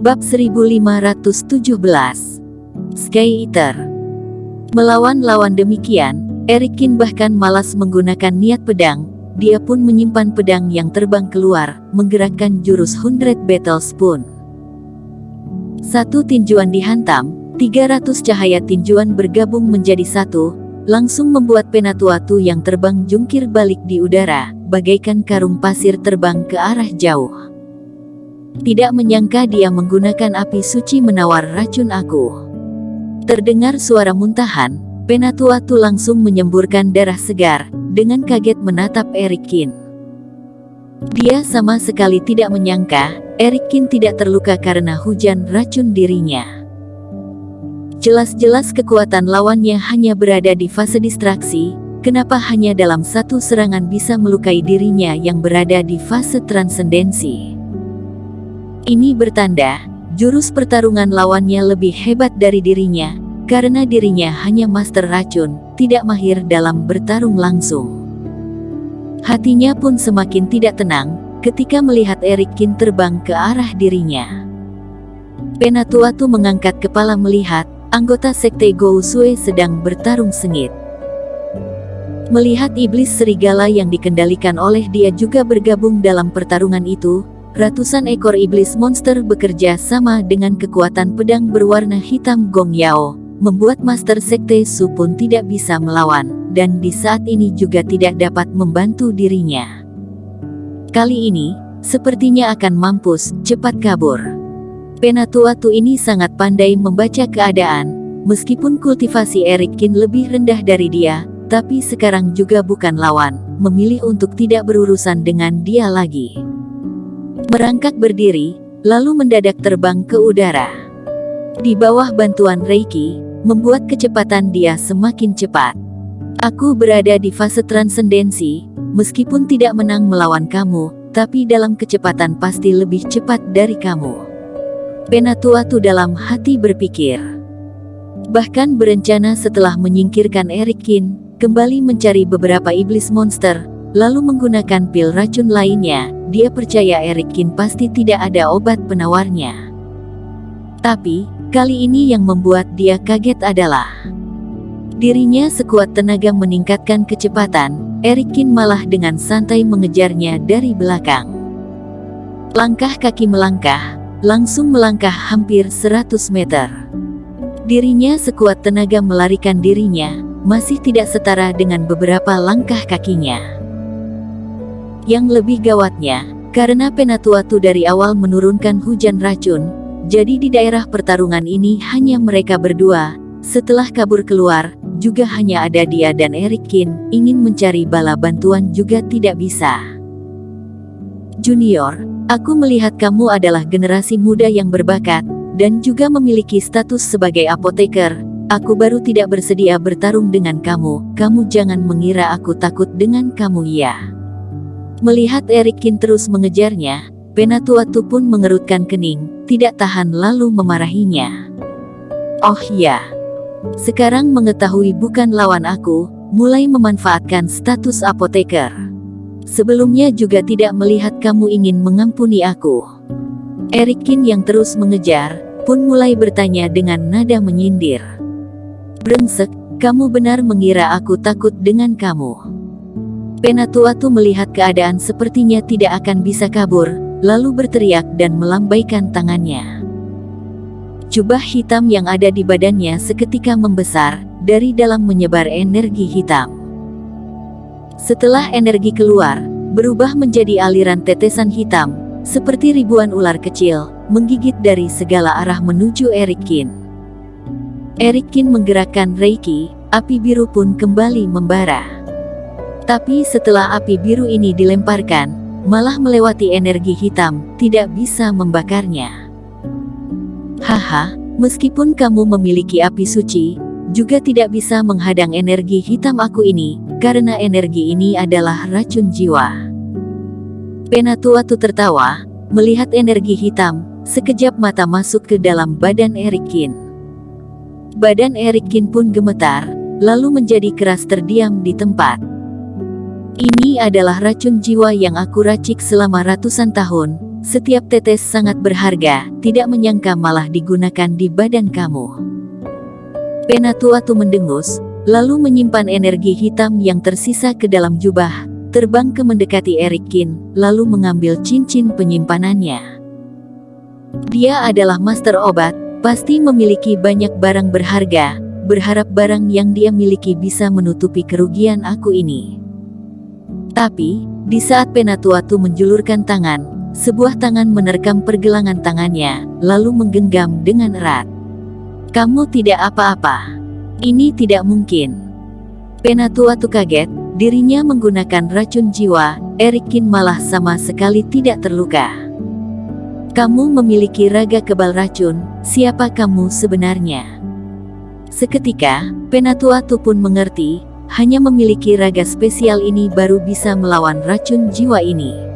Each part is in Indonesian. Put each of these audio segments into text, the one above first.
Bab 1517 Sky Eater. Melawan lawan demikian, Erikin bahkan malas menggunakan niat pedang. Dia pun menyimpan pedang yang terbang keluar, menggerakkan jurus 100 Battle Spoon. Satu tinjuan dihantam, 300 cahaya tinjuan bergabung menjadi satu, langsung membuat Penatuatu yang terbang jungkir balik di udara, bagaikan karung pasir terbang ke arah jauh. Tidak menyangka dia menggunakan api suci menawar racun aku. Terdengar suara muntahan, Penatuatu langsung menyemburkan darah segar, dengan kaget menatap Erikin. Dia sama sekali tidak menyangka, Erikin tidak terluka karena hujan racun dirinya. Jelas-jelas kekuatan lawannya hanya berada di fase distraksi, kenapa hanya dalam satu serangan bisa melukai dirinya yang berada di fase transendensi. Ini bertanda, jurus pertarungan lawannya lebih hebat dari dirinya, karena dirinya hanya master racun, tidak mahir dalam bertarung langsung. Hatinya pun semakin tidak tenang, ketika melihat Erikin terbang ke arah dirinya. Penatuatu mengangkat kepala melihat, anggota sekte Gousue sedang bertarung sengit. Melihat iblis serigala yang dikendalikan oleh dia juga bergabung dalam pertarungan itu, ratusan ekor iblis monster bekerja sama dengan kekuatan pedang berwarna hitam Gong Yao, membuat Master Sekte Su pun tidak bisa melawan, dan di saat ini juga tidak dapat membantu dirinya. Kali ini, sepertinya akan mampus, cepat kabur. Penatuatu ini sangat pandai membaca keadaan, meskipun kultivasi Erikin lebih rendah dari dia, tapi sekarang juga bukan lawan, memilih untuk tidak berurusan dengan dia lagi. Merangkak berdiri, lalu mendadak terbang ke udara. Di bawah bantuan Reiki, membuat kecepatan dia semakin cepat. Aku berada di fase transendensi, meskipun tidak menang melawan kamu, tapi dalam kecepatan pasti lebih cepat dari kamu. Penatuatu dalam hati berpikir. Bahkan berencana setelah menyingkirkan Erikin, kembali mencari beberapa iblis monster, lalu menggunakan pil racun lainnya. Dia percaya Erikin pasti tidak ada obat penawarnya. Tapi, kali ini yang membuat dia kaget adalah dirinya sekuat tenaga meningkatkan kecepatan, Erikin malah dengan santai mengejarnya dari belakang. Langkah kaki melangkah, langsung melangkah hampir 100 meter. Dirinya sekuat tenaga melarikan dirinya, masih tidak setara dengan beberapa langkah kakinya. Yang lebih gawatnya, karena Penatuatu dari awal menurunkan hujan racun, jadi di daerah pertarungan ini hanya mereka berdua. Setelah kabur keluar, juga hanya ada dia dan Erikin, ingin mencari bala bantuan juga tidak bisa. Junior, aku melihat kamu adalah generasi muda yang berbakat, dan juga memiliki status sebagai apoteker. Aku baru tidak bersedia bertarung dengan kamu, kamu jangan mengira aku takut dengan kamu ya. Melihat Erikin terus mengejarnya, Penatuatu pun mengerutkan kening, tidak tahan lalu memarahinya. Oh ya, sekarang mengetahui bukan lawan aku, mulai memanfaatkan status apoteker. Sebelumnya juga tidak melihat kamu ingin mengampuni aku. Erikin yang terus mengejar, pun mulai bertanya dengan nada menyindir. Brengsek, kamu benar mengira aku takut dengan kamu. Penatuatu melihat keadaan sepertinya tidak akan bisa kabur, lalu berteriak dan melambaikan tangannya. Jubah hitam yang ada di badannya seketika membesar, dari dalam menyebar energi hitam. Setelah energi keluar, berubah menjadi aliran tetesan hitam, seperti ribuan ular kecil, menggigit dari segala arah menuju Erikin. Erikin menggerakkan Reiki, api biru pun kembali membara. Tapi setelah api biru ini dilemparkan, malah melewati energi hitam, tidak bisa membakarnya. Haha, meskipun kamu memiliki api suci, juga tidak bisa menghadang energi hitam aku ini, karena energi ini adalah racun jiwa. Penatuatu tertawa, melihat energi hitam, sekejap mata masuk ke dalam badan Erikin. Badan Erikin pun gemetar, lalu menjadi keras terdiam di tempat. Ini adalah racun jiwa yang aku racik selama ratusan tahun, Setiap tetes sangat berharga, tidak menyangka malah digunakan di badan kamu. Penatuatu mendengus, lalu menyimpan energi hitam yang tersisa ke dalam jubah, terbang ke mendekati Erikin, lalu mengambil cincin penyimpanannya. Dia adalah master obat, pasti memiliki banyak barang berharga, berharap barang yang dia miliki bisa menutupi kerugian aku ini. Tapi, di saat Penatuatu menjulurkan tangan, sebuah tangan menerkam pergelangan tangannya, lalu menggenggam dengan erat. Kamu tidak apa-apa. Ini tidak mungkin. Penatuatu kaget, dirinya menggunakan racun jiwa, Erikin malah sama sekali tidak terluka. Kamu memiliki raga kebal racun, siapa kamu sebenarnya? Seketika, Penatuatu pun mengerti, hanya memiliki raga spesial ini baru bisa melawan racun jiwa ini.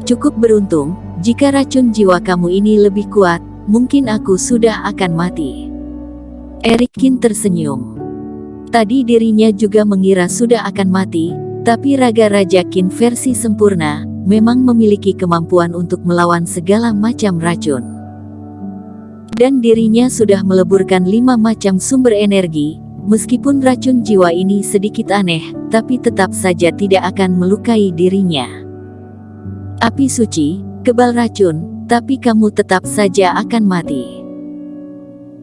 Cukup beruntung, jika racun jiwa kamu ini lebih kuat, mungkin aku sudah akan mati. Erikin tersenyum. Tadi dirinya juga mengira sudah akan mati, tapi raga Raja Qin versi sempurna, memang memiliki kemampuan untuk melawan segala macam racun. Dan dirinya sudah meleburkan 5 macam sumber energi, meskipun racun jiwa ini sedikit aneh, tapi tetap saja tidak akan melukai dirinya. Api suci, kebal racun, tapi kamu tetap saja akan mati.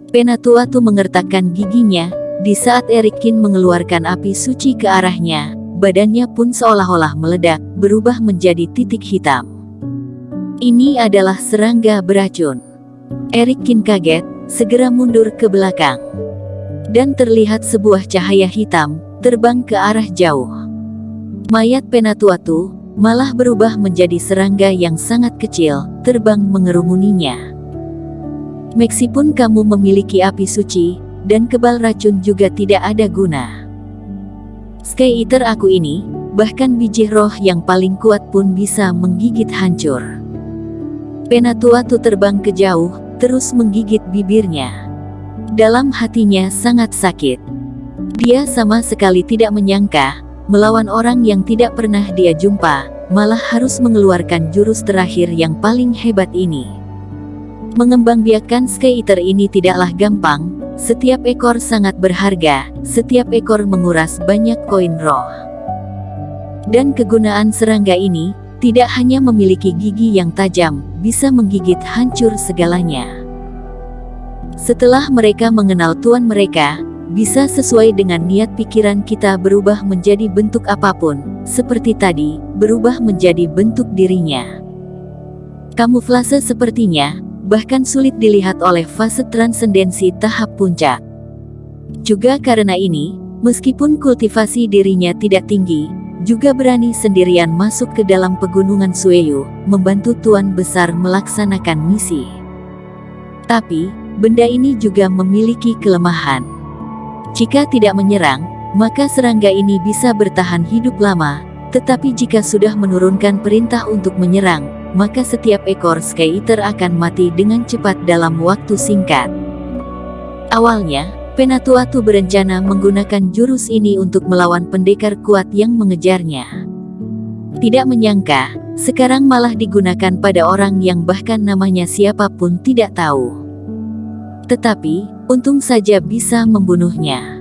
Penatuatu mengertakkan giginya, di saat Erikin mengeluarkan api suci ke arahnya, badannya pun seolah-olah meledak, berubah menjadi titik hitam. Ini adalah serangga beracun. Erikin kaget, segera mundur ke belakang. Dan terlihat sebuah cahaya hitam, terbang ke arah jauh. Mayat Penatuatu malah berubah menjadi serangga yang sangat kecil, terbang mengerumuninya. Meskipun kamu memiliki api suci, dan kebal racun juga tidak ada guna. Sky Eater aku ini, bahkan biji roh yang paling kuat pun bisa menggigit hancur. Penatuatu terbang ke jauh, terus menggigit bibirnya. Dalam hatinya sangat sakit. Dia sama sekali tidak menyangka, melawan orang yang tidak pernah dia jumpa, malah harus mengeluarkan jurus terakhir yang paling hebat ini. Mengembangbiakkan Sky Eater ini tidaklah gampang, setiap ekor sangat berharga, setiap ekor menguras banyak koin roh. Dan kegunaan serangga ini, tidak hanya memiliki gigi yang tajam, bisa menggigit hancur segalanya. Setelah mereka mengenal tuan mereka, bisa sesuai dengan niat pikiran kita berubah menjadi bentuk apapun, seperti tadi, berubah menjadi bentuk dirinya. Kamuflase sepertinya, bahkan sulit dilihat oleh fase transendensi tahap puncak. Juga karena ini, meskipun kultivasi dirinya tidak tinggi, juga berani sendirian masuk ke dalam pegunungan Sueyu, membantu Tuan Besar melaksanakan misi. Tapi, benda ini juga memiliki kelemahan. Jika tidak menyerang, maka serangga ini bisa bertahan hidup lama, tetapi jika sudah menurunkan perintah untuk menyerang, maka setiap ekor Sky Eater akan mati dengan cepat dalam waktu singkat. Awalnya, Penatuatu berencana menggunakan jurus ini untuk melawan pendekar kuat yang mengejarnya. Tidak menyangka, sekarang malah digunakan pada orang yang bahkan namanya siapapun tidak tahu. Tetapi, untung saja bisa membunuhnya.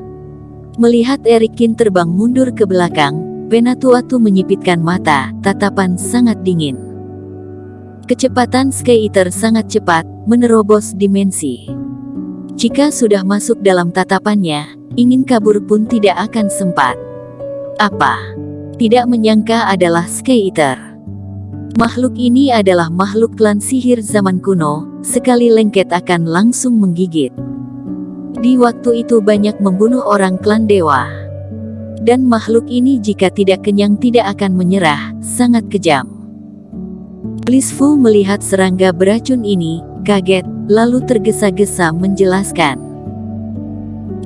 Melihat Erikin terbang mundur ke belakang, Penatuatu menyipitkan mata, tatapan sangat dingin. Kecepatan Sky Eater sangat cepat, menerobos dimensi. Jika sudah masuk dalam tatapannya, ingin kabur pun tidak akan sempat. Apa? Tidak menyangka adalah Sky Eater. Makhluk ini adalah makhluk klan sihir zaman kuno, sekali lengket akan langsung menggigit. Di waktu itu banyak membunuh orang klan dewa. Dan makhluk ini jika tidak kenyang tidak akan menyerah, sangat kejam. Blissful melihat serangga beracun ini, kaget, lalu tergesa-gesa menjelaskan.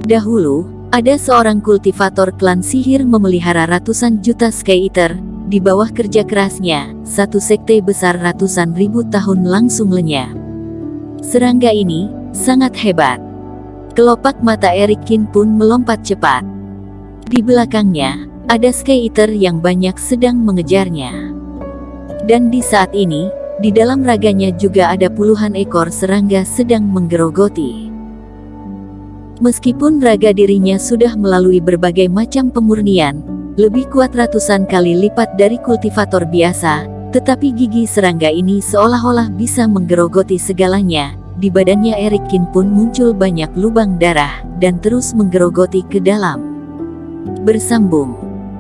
Dahulu, ada seorang kultivator klan sihir memelihara ratusan juta Sky Eater. Di bawah kerja kerasnya, satu sekte besar ratusan ribu tahun langsung lenyap. Serangga ini sangat hebat. Kelopak mata Erikin pun melompat cepat. Di belakangnya, ada Sky Eater yang banyak sedang mengejarnya. Dan di saat ini, Di dalam raganya juga ada puluhan ekor serangga sedang menggerogoti. Meskipun raga dirinya sudah melalui berbagai macam pemurnian, lebih kuat ratusan kali lipat dari kultivator biasa, tetapi gigi serangga ini seolah-olah bisa menggerogoti segalanya. Di badannya Erikin pun muncul banyak lubang darah, dan terus menggerogoti ke dalam. Bersambung.